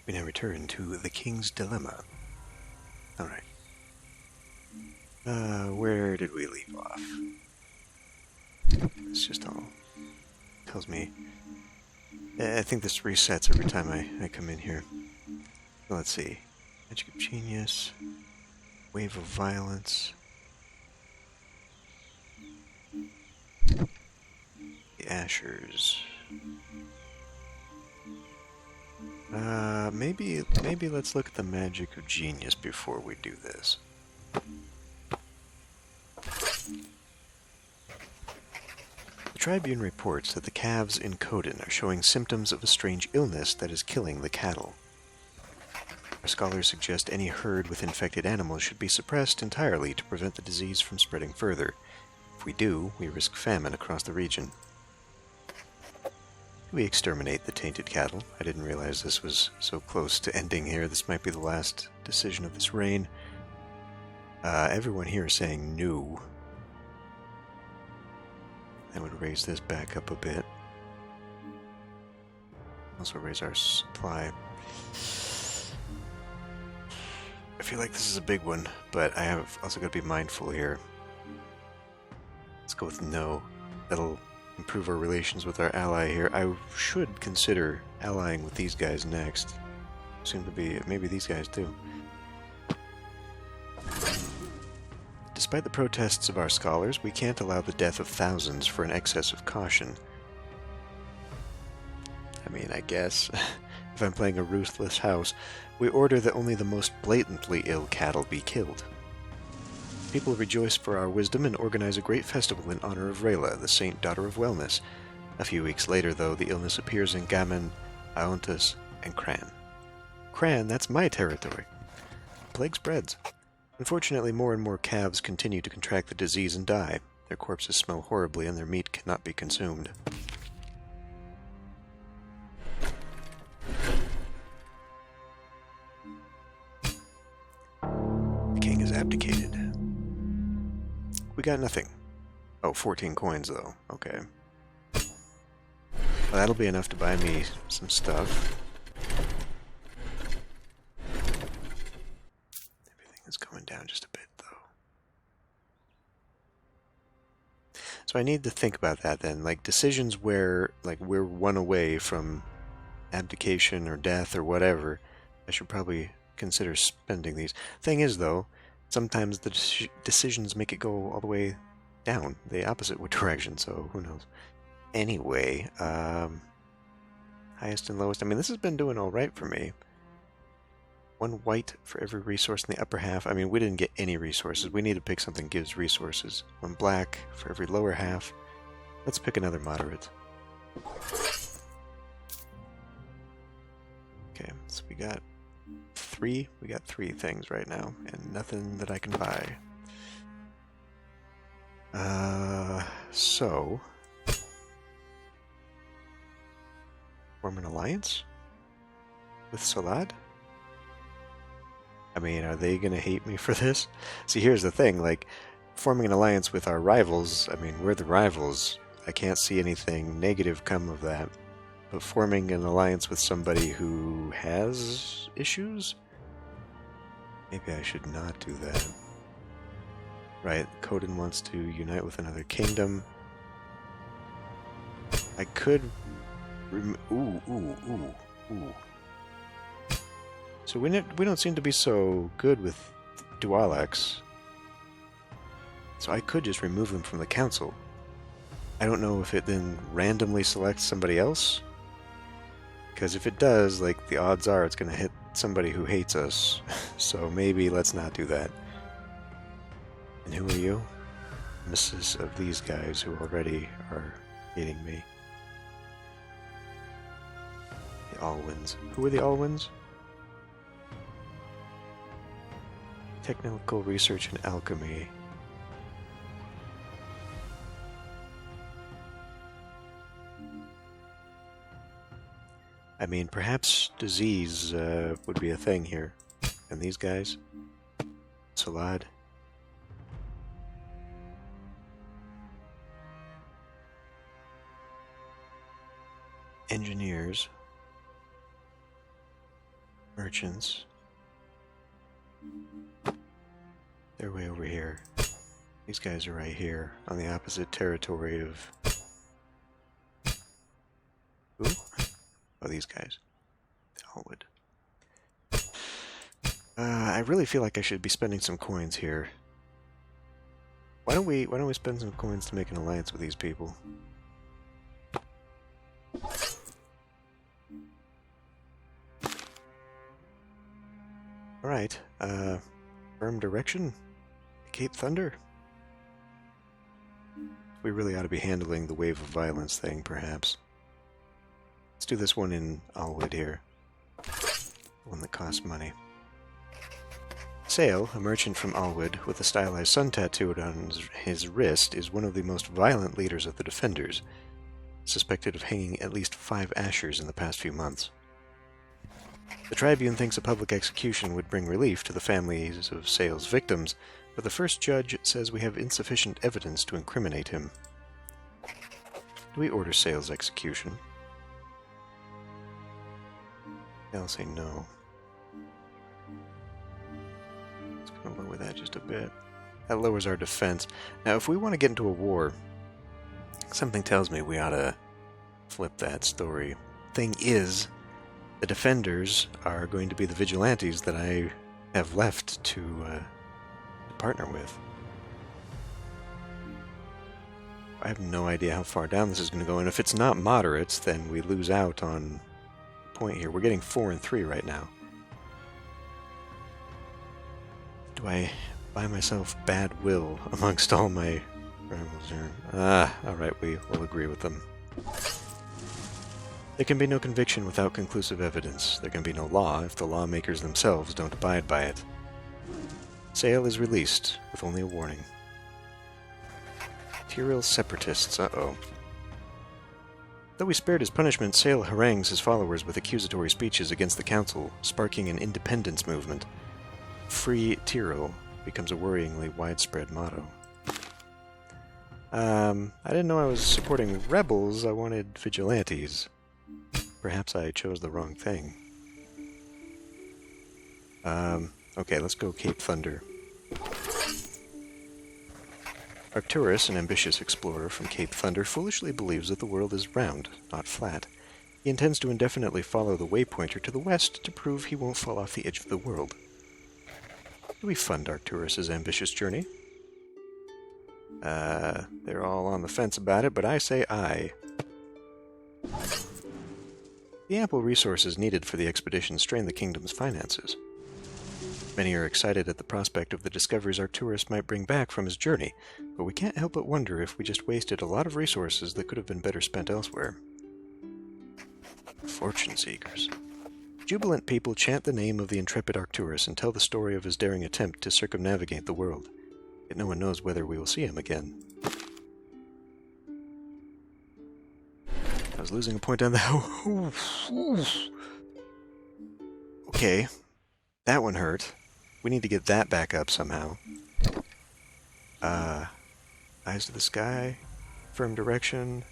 We now return to the King's Dilemma. Alright. Where did we leave off? It's just all tells me. I think this resets every time I come in here. Let's see. Magic of Genius. Wave of Violence. The Ashers. Maybe let's look at the Magic of Genius before we do this. The Tribune reports that the calves in Coden are showing symptoms of a strange illness that is killing the cattle. Our scholars suggest any herd with infected animals should be suppressed entirely to prevent the disease from spreading further. If we do, we risk famine across the region. We exterminate the tainted cattle. I didn't realize this was so close to ending here. This might be the last decision of this reign. Everyone here is saying no. That would raise this back up a bit. Also raise our supply. I feel like this is a big one, but I have also got to be mindful here. Let's go with no. That'll improve our relations with our ally here. I should consider allying with these guys next. Seem to be, maybe these guys too. Despite the protests of our scholars, we can't allow the death of thousands for an excess of caution. I mean, I guess, if I'm playing a ruthless house, we order that only the most blatantly ill cattle be killed. People rejoice for our wisdom and organize a great festival in honor of Rayla, the saint daughter of wellness. A few weeks later, though, the illness appears in Gammon, Aontus, and Cran. Cran, that's my territory. Plague spreads. Unfortunately, more and more calves continue to contract the disease and die. Their corpses smell horribly and their meat cannot be consumed. The king has abdicated. We got nothing. Oh, 14 coins, though. Okay. Well, that'll be enough to buy me some stuff. Everything is going down just a bit, though. So I need to think about that, then. Like, decisions where, like, we're one away from abdication or death or whatever, I should probably consider spending these. Thing is, though, sometimes the decisions make it go all the way down, the opposite direction, so who knows. Anyway, highest and lowest. I mean, this has been doing all right for me. 1 white for every resource in the upper half. I mean, we didn't get any resources. We need to pick something that gives resources. 1 black for every lower half. Let's pick another moderate. Okay, so we got 3. We got 3 things right now, and nothing that I can buy. So form an alliance with Salad? I mean, are they gonna hate me for this? See, here's the thing, like, forming an alliance with our rivals, I mean, we're the rivals. I can't see anything negative come of that. But forming an alliance with somebody who has issues? Maybe I should not do that. Right, Coden wants to unite with another kingdom. I could... Ooh. So we don't seem to be so good with Dualex. So I could just remove them from the council. I don't know if it then randomly selects somebody else. Because if it does, like, the odds are it's going to hit somebody who hates us. So maybe let's not do that. And who are you? Misses of these guys who already are hating me. The Alwins. Who are the Alwins? Technical research and alchemy. I mean, perhaps disease would be a thing here. And these guys? Salad. Engineers. Merchants. They're way over here. These guys are right here, on the opposite territory of... Who? Oh, these guys. Hollywood. I really feel like I should be spending some coins here. Why don't we spend some coins to make an alliance with these people? Alright, firm direction? Cape Thunder? We really ought to be handling the wave of violence thing, perhaps. Let's do this one in Allwood here. One that costs money. Sale, a merchant from Allwood with a stylized sun tattooed on his wrist, is one of the most violent leaders of the Defenders, suspected of hanging at least 5 Ashers in the past few months. The Tribune thinks a public execution would bring relief to the families of Sale's victims, but the first judge says we have insufficient evidence to incriminate him. Do we order Sale's execution? I'll say no. Let's go lower that just a bit. That lowers our defense. Now, if we want to get into a war, something tells me we ought to flip that story. Thing is, the Defenders are going to be the vigilantes that I have left to partner with. I have no idea how far down this is going to go, and if it's not moderates, then we lose out on point here. We're getting 4 and 3 right now. Do I buy myself bad will amongst all my rivals here? Alright, we will agree with them. There can be no conviction without conclusive evidence. There can be no law if the lawmakers themselves don't abide by it. Sale is released, with only a warning. Tyrell separatists, uh-oh. Though he spared his punishment, Sale harangues his followers with accusatory speeches against the council, sparking an independence movement. Free Tyrell becomes a worryingly widespread motto. I didn't know I was supporting rebels, I wanted vigilantes. Perhaps I chose the wrong thing. Okay, let's go Cape Thunder. Arcturus, an ambitious explorer from Cape Thunder, foolishly believes that the world is round, not flat. He intends to indefinitely follow the waypointer to the west to prove he won't fall off the edge of the world. Do we fund Arcturus's ambitious journey? They're all on the fence about it, but I say aye. The ample resources needed for the expedition strain the kingdom's finances. Many are excited at the prospect of the discoveries Arcturus might bring back from his journey, but we can't help but wonder if we just wasted a lot of resources that could have been better spent elsewhere. Fortune seekers. Jubilant people chant the name of the intrepid Arcturus and tell the story of his daring attempt to circumnavigate the world. Yet no one knows whether we will see him again. I was losing a point on that. Okay, that one hurt. We need to get that back up somehow. Eyes to the sky. Firm direction.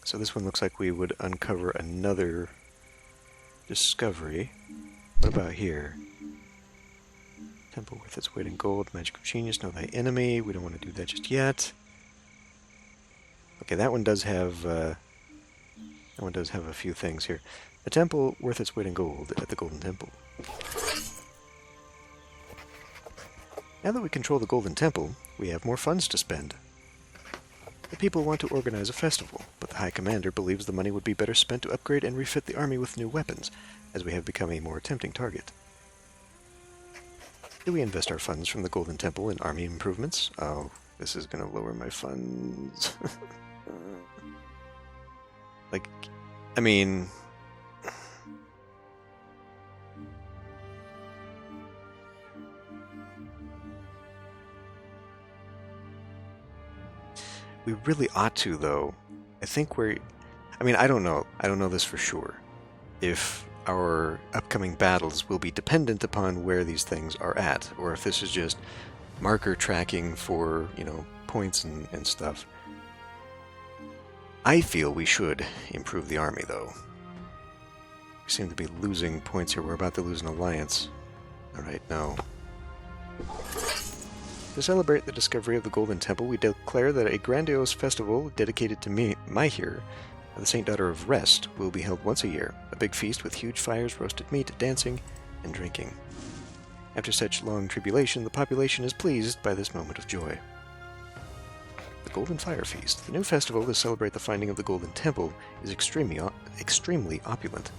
So this one looks like we would uncover another discovery. What about here? Temple worth its weight in gold. Magic of genius. Know thy enemy. We don't want to do that just yet. Okay, that one does have a few things here. A temple worth its weight in gold at the Golden Temple. Now that we control the Golden Temple, we have more funds to spend. The people want to organize a festival, but the High Commander believes the money would be better spent to upgrade and refit the army with new weapons, as we have become a more tempting target. Do we invest our funds from the Golden Temple in army improvements? Oh, this is going to lower my funds. Like, I mean... We really ought to, though. I think we're... I mean, I don't know. I don't know this for sure. If our upcoming battles will be dependent upon where these things are at, or if this is just marker tracking for, you know, points and stuff. I feel we should improve the army, though. We seem to be losing points here. We're about to lose an alliance. Alright, no. To celebrate the discovery of the Golden Temple, we declare that a grandiose festival dedicated to Mahir, the Saint Daughter of Rest, will be held once a year. A big feast with huge fires, roasted meat, dancing, and drinking. After such long tribulation, the population is pleased by this moment of joy. The Golden Fire Feast. The new festival to celebrate the finding of the Golden Temple is extremely opulent,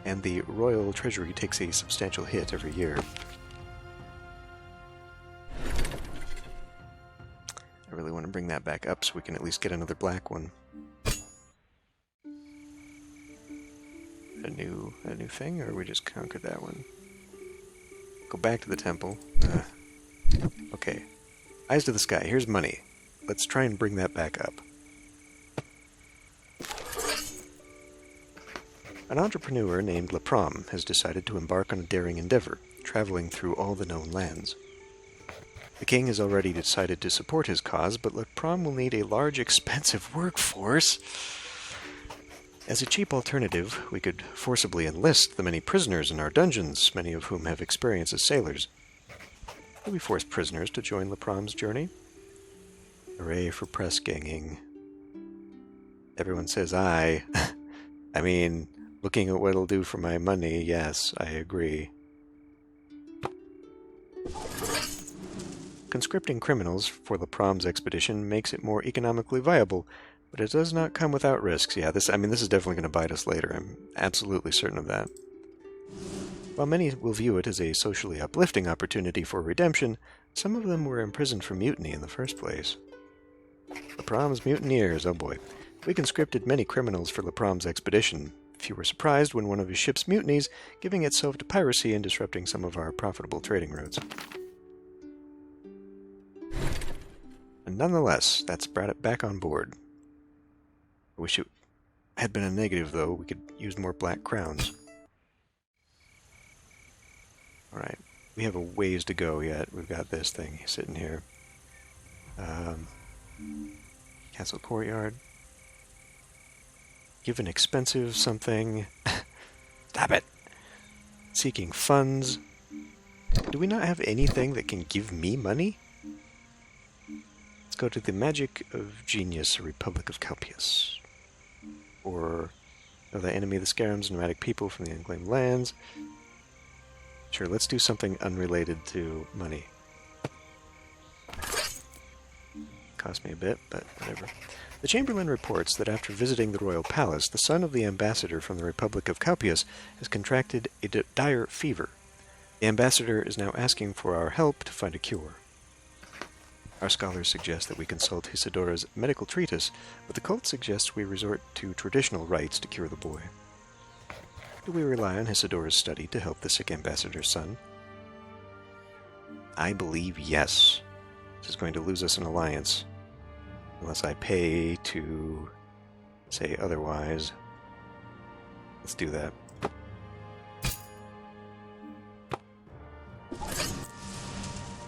and the royal treasury takes a substantial hit every year. I really want to bring that back up so we can at least get another black one. A new thing, or we just conquered that one? Go back to the temple. Okay. Eyes to the sky. Here's money. Let's try and bring that back up. An entrepreneur named Leprom has decided to embark on a daring endeavor, traveling through all the known lands. The king has already decided to support his cause, but Leprom will need a large, expensive workforce. As a cheap alternative, we could forcibly enlist the many prisoners in our dungeons, many of whom have experience as sailors. Will we force prisoners to join Leprom's journey? Hooray for press ganging. Everyone says aye. I mean, looking at what it'll do for my money, yes, I agree. Conscripting criminals for Leprom's expedition makes it more economically viable, but it does not come without risks. Yeah, this is definitely going to bite us later. I'm absolutely certain of that. While many will view it as a socially uplifting opportunity for redemption, some of them were imprisoned for mutiny in the first place. Leprom's mutineers, oh boy. We conscripted many criminals for Leprom's expedition. Few were surprised when one of his ships mutinies, giving itself to piracy and disrupting some of our profitable trading routes. And nonetheless, that's brought it back on board. I wish it had been a negative, though. We could use more black crowns. Alright, we have a ways to go yet. We've got this thing sitting here. Castle courtyard. Give an expensive something. Stop it! Seeking funds. Do we not have anything that can give me money? Let's go to the Magic of Genius, Republic of Calpius. Or the enemy of the Scarabs, nomadic people from the unclaimed lands. Sure, let's do something unrelated to money. Cost me a bit, but whatever. The Chamberlain reports that after visiting the royal palace, the son of the ambassador from the Republic of Calpius has contracted a dire fever. The ambassador is now asking for our help to find a cure. Our scholars suggest that we consult Isidora's medical treatise, but the cult suggests we resort to traditional rites to cure the boy. Do we rely on Isidora's study to help the sick ambassador's son? I believe yes. This is going to lose us an alliance. Unless I pay to say otherwise. Let's do that.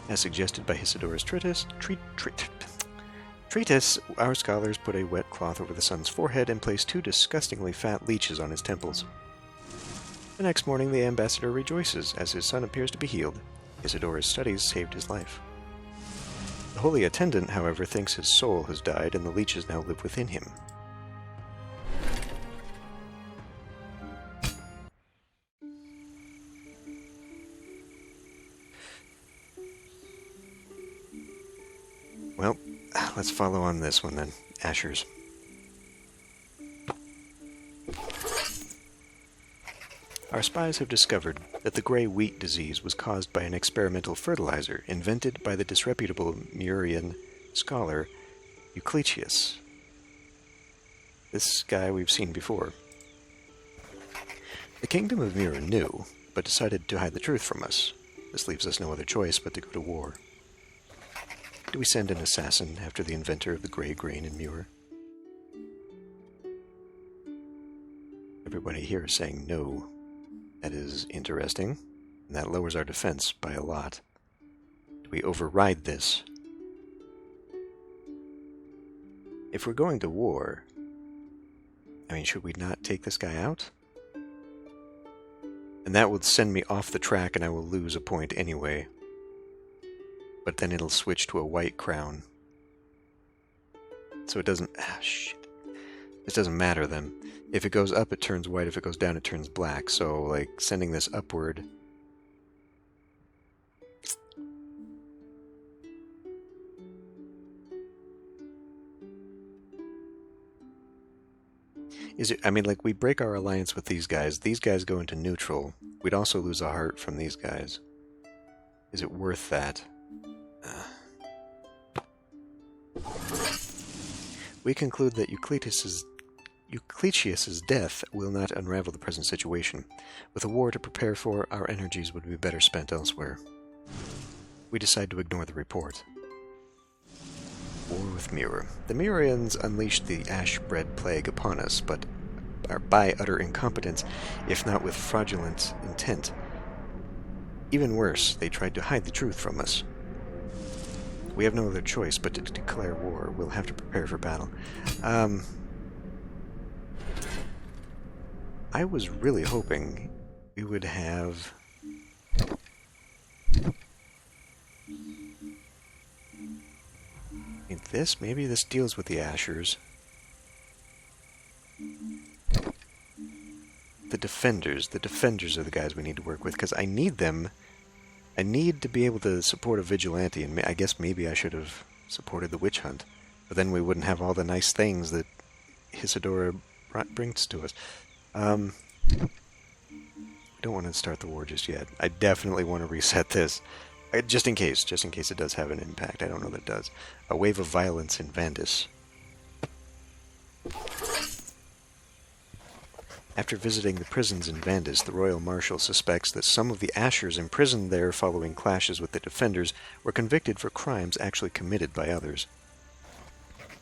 As suggested by Isidora's treatise, our scholars put a wet cloth over the son's forehead and place 2 disgustingly fat leeches on his temples. The next morning, the ambassador rejoices as his son appears to be healed. Isidora's studies saved his life. The holy attendant, however, thinks his soul has died and the leeches now live within him. Well, let's follow on this one then. Asher's. Our spies have discovered that the gray wheat disease was caused by an experimental fertilizer invented by the disreputable Murian scholar Eucletius. This guy we've seen before. The kingdom of Mur knew, but decided to hide the truth from us. This leaves us no other choice but to go to war. Do we send an assassin after the inventor of the gray grain in Mur? Everybody here is saying no. That is interesting, and that lowers our defense by a lot. Do we override this? If we're going to war, I mean, should we not take this guy out? And that will send me off the track and I will lose a point anyway. But then it'll switch to a white crown. So it doesn't... Ah, shit. This doesn't matter then. If it goes up, it turns white. If it goes down, it turns black. So, like, sending this upward... Is it... I mean, like, we break our alliance with these guys. These guys go into neutral. We'd also lose a heart from these guys. Is it worth that? We conclude that Eucletius's death will not unravel the present situation. With a war to prepare for, our energies would be better spent elsewhere. We decide to ignore the report. War with Mirror. The Mirrorians unleashed the ash-bred plague upon us, but by utter incompetence, if not with fraudulent intent. Even worse, they tried to hide the truth from us. We have no other choice but to declare war. We'll have to prepare for battle. I was really hoping we would have... this? Maybe this deals with the Ashers. The Defenders. The Defenders are the guys we need to work with, because I need them. I need to be able to support a vigilante, and I guess maybe I should have supported the witch hunt. But then we wouldn't have all the nice things that Isadora brings to us. I don't want to start the war just yet. I definitely want to reset this. Just in case it does have an impact. I don't know that it does. A wave of violence in Vandis. After visiting the prisons in Vandis, the Royal Marshal suspects that some of the Ashers imprisoned there following clashes with the Defenders were convicted for crimes actually committed by others.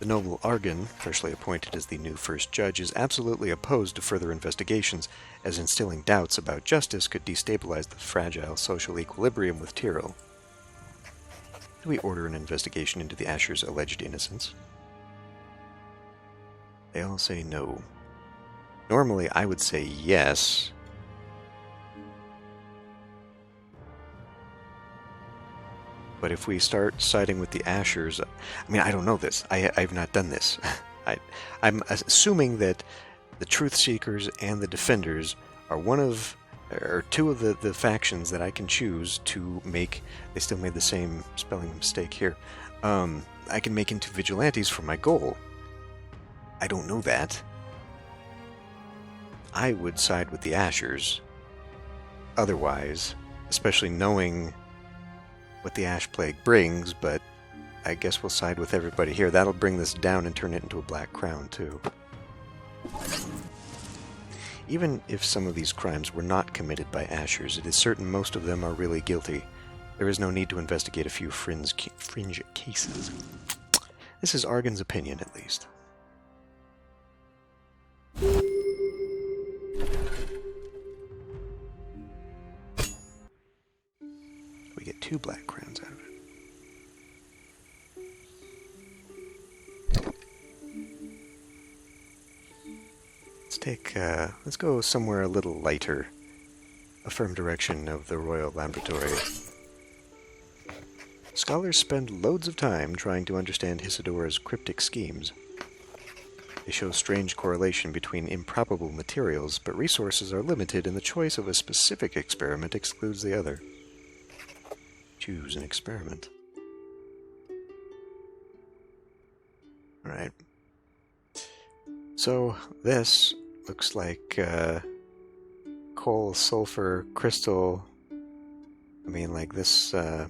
The noble Argan, freshly appointed as the new first judge, is absolutely opposed to further investigations, as instilling doubts about justice could destabilize the fragile social equilibrium with Tyrell. Do we order an investigation into the Ashers' alleged innocence? They all say no. Normally, I would say yes. But if we start siding with the Ashers... I mean, I don't know this. I've not done this. I'm assuming that the Truth Seekers and the Defenders are two of the factions that I can choose to make... They still made the same spelling mistake here. I can make into vigilantes for my goal. I don't know that. I would side with the Ashers. Otherwise, especially knowing what the Ash Plague brings, but I guess we'll side with everybody here. That'll bring this down and turn it into a black crown, too. Even if some of these crimes were not committed by Ashers, it is certain most of them are really guilty. There is no need to investigate a few fringe cases. This is Argan's opinion, at least. We get 2 black crowns out of it. Let's go somewhere a little lighter. Affirm direction of the Royal Laboratory. Scholars spend loads of time trying to understand Isidora's cryptic schemes. They show strange correlation between improbable materials, but resources are limited and the choice of a specific experiment excludes the other. Choose an experiment. Alright. So, this looks like coal, sulfur, crystal. I mean, like this, I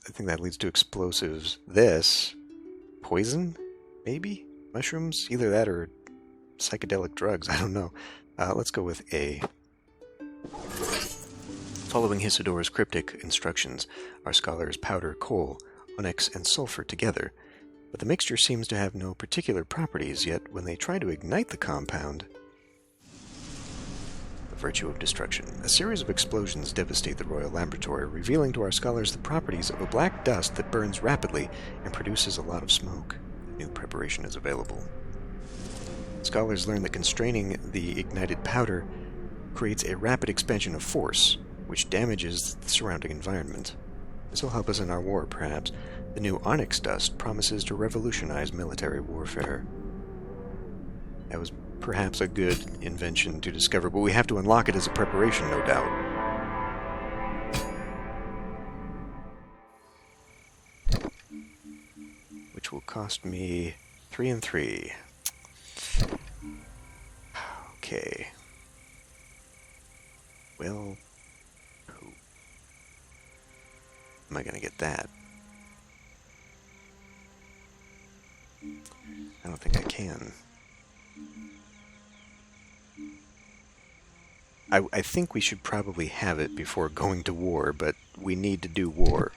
think that leads to explosives. This, poison? Maybe? Mushrooms? Either that or psychedelic drugs. I don't know. Let's go with A. Following Isidora's cryptic instructions, our scholars powder coal, onyx, and sulfur together, but the mixture seems to have no particular properties, yet when they try to ignite the compound... The virtue of destruction. A series of explosions devastate the Royal Laboratory, revealing to our scholars the properties of a black dust that burns rapidly and produces a lot of smoke. A new preparation is available. Scholars learn that constraining the ignited powder creates a rapid expansion of force, which damages the surrounding environment. This will help us in our war, perhaps. The new onyx dust promises to revolutionize military warfare. That was perhaps a good invention to discover, but we have to unlock it as a preparation, no doubt. Which will cost me 3 and 3. Okay. Well, am I going to get that? I don't think I can. I think we should probably have it before going to war, but we need to do war.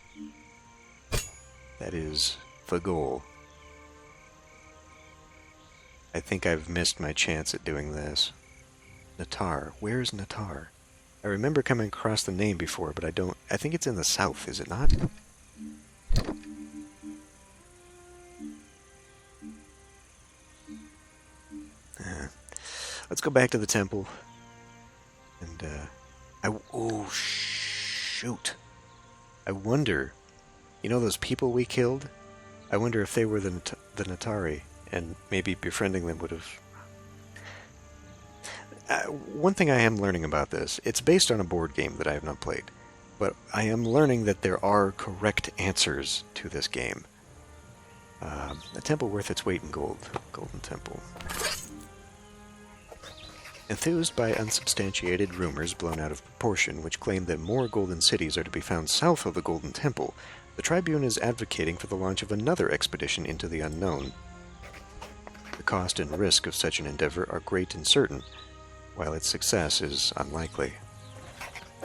That is the goal. I think I've missed my chance at doing this. Natar. Where's Natar? I remember coming across the name before, but I think it's in the south, is it not? Let's go back to the temple. And, oh, shoot. I wonder, you know those people we killed? I wonder if they were the Natari, and maybe befriending them would have... one thing I am learning about this, it's based on a board game that I have not played, but I am learning that there are correct answers to this game. A temple worth its weight in gold. Golden Temple. Enthused by unsubstantiated rumors blown out of proportion, which claim that more golden cities are to be found south of the Golden Temple, the Tribune is advocating for the launch of another expedition into the unknown. The cost and risk of such an endeavor are great and certain, while its success is unlikely.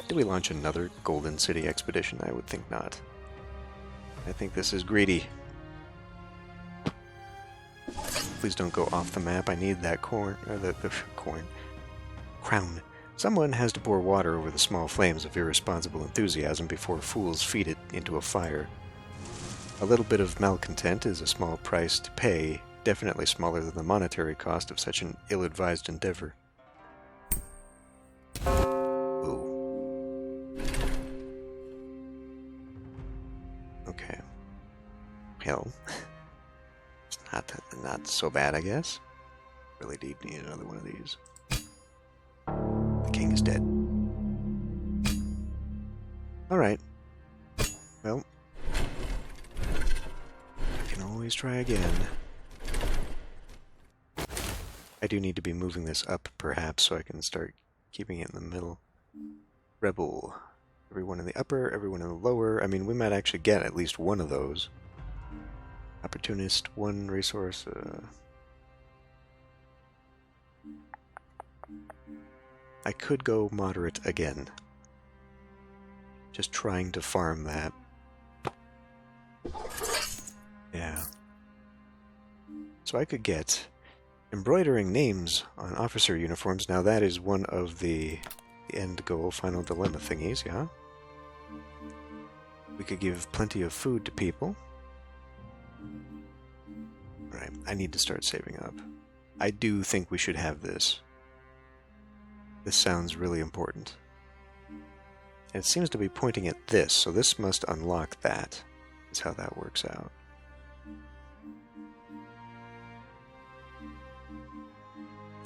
Do we launch another Golden City expedition? I would think not. I think this is greedy. Please don't go off the map. I need that corn, or the crown. Someone has to pour water over the small flames of irresponsible enthusiasm before fools feed it into a fire. A little bit of malcontent is a small price to pay, definitely smaller than the monetary cost of such an ill-advised endeavor. Ooh. Okay. Hell. It's not so bad, I guess. Really need another one of these. The king is dead. Alright. Well, I can always try again. I do need to be moving this up, perhaps, so I can start keeping it in the middle. Rebel. Everyone in the upper, everyone in the lower. I mean, we might actually get at least one of those. Opportunist, one resource. I could go moderate again. Just trying to farm that. Yeah. So I could get embroidering names on officer uniforms. Now that is one of the end goal, final dilemma thingies, yeah? We could give plenty of food to people. Right, I need to start saving up. I do think we should have this. This sounds really important. And it seems to be pointing at this, so this must unlock that. That's how that works out.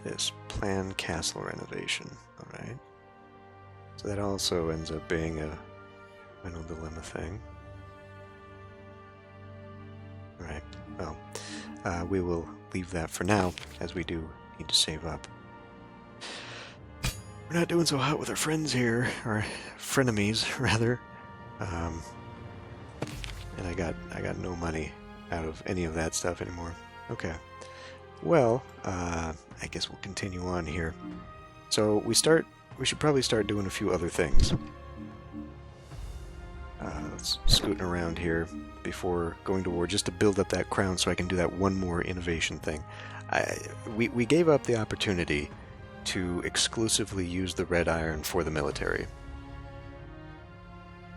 This plan castle renovation, alright. So that also ends up being a final dilemma thing. Alright, well, we will leave that for now, as we do need to save up. We're not doing so hot with our friends here, or frenemies, rather. And I got no money out of any of that stuff anymore. Okay. Well, I guess we'll continue on here. So we should probably start doing a few other things. Let's scooting around here before going to war, just to build up that crown so I can do that one more innovation thing. We gave up the opportunity to exclusively use the red iron for the military.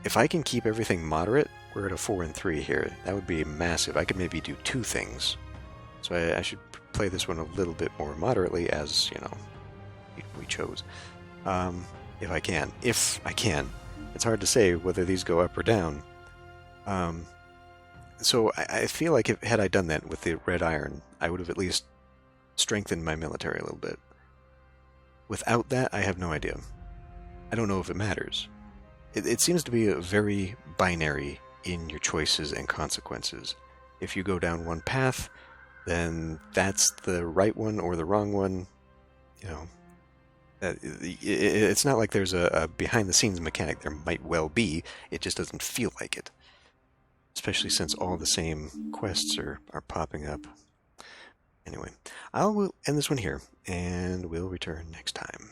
If I can keep everything moderate, we're at a 4 and 3 here. That would be massive. I could maybe do 2 things. So I should play this one a little bit more moderately, as, you know, we chose. if I can. If I can. It's hard to say whether these go up or down. Um, so I feel like had I done that with the red iron, I would have at least strengthened my military a little bit. Without that, I have no idea. I don't know if it matters. It seems to be a very binary in your choices and consequences. If you go down one path, then that's the right one or the wrong one. You know, it's not like there's a behind-the-scenes mechanic. There might well be. It just doesn't feel like it. Especially since all the same quests are popping up. Anyway, we'll end this one here, and we'll return next time.